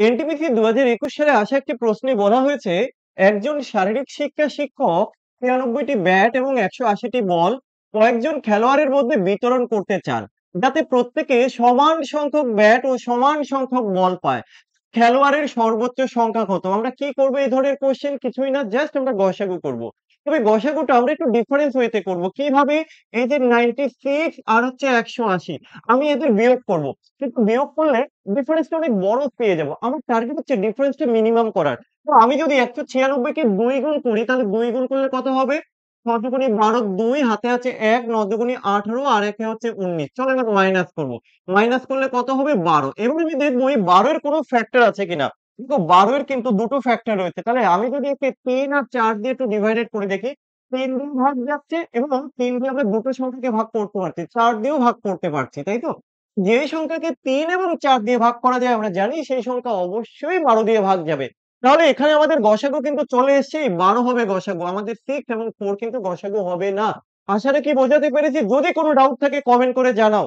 NTPC ২০২১ সালে আসা একটি প্রশ্নে বলা হয়েছে, একজন শারীরিক শিক্ষা শিক্ষক ৯৩টি ব্যাট এবং ১৮০টি বল কয়েকজন খেলোয়াড়ের মধ্যে বিতরণ করতে চান, যাতে প্রত্যেকে সমান সংখ্যক ব্যাট ও সমান সংখ্যক বল পায়। খেলোয়াড়ের সর্বোচ্চ সংখ্যা কত? আমরা কি করব এই ধরনের কোয়েশ্চেন? কিছুই না, জাস্ট আমরা গসাগু করব। তবে গসাগুটা আমরা একটু ডিফারেন্স ওয়েতে করব। কিভাবে? এই যে 96 আর হচ্ছে ১৮০, আমি এদের বিয়োগ করব। কিন্তু বিয়োগ করলে ডিফারেন্সটা অনেক বড় পেয়ে যাবো। আমার টার্গেট হচ্ছে ডিফারেন্সটা মিনিমাম করার। তো আমি যদি ১৯৬ কে ২ গুণ করি, তাহলে ২ গুণ করলে কত হবে? ৬ দুগুণে ১২, ২ হাতে আছে ১, ৯ দুগুণে ১৮ আর একে হচ্ছে ১৯। চলো এবার মাইনাস করব। মাইনাস করলে কত হবে? ১২। এবার আমি দেখবো এই ১২ এর কোনো ফ্যাক্টর আছে কিনা। কিন্তু ১২ এর কিন্তু দুটো ফ্যাক্টর রয়েছে। তাহলে আমি যদি একে ৩ আর ৪ দিয়ে একটু ডিভাইডেড করে দেখি, ৩ দিয়ে ভাগ যাচ্ছে এবং ৩ দিয়ে আমরা দুটো সংখ্যাকে ভাগ করতে পারছি। ৪ দিয়েও ভাগ করতে পারছি, তাই তো? যে সংখ্যাকে ৩ এবং ৪ দিয়ে ভাগ করা যায় আমরা জানি সেই সংখ্যা অবশ্যই ১২ দিয়ে ভাগ যাবে। তাহলে এখানে আমাদের গসাগু কিন্তু চলে এসছেই, ১২ হবে গসাগু। আমাদের 6 এবং 4 কিন্তু গসাগু হবে না। আশা রাখি বোঝাতে পেরেছি। যদি কোনো ডাউট থাকে কমেন্ট করে জানাও।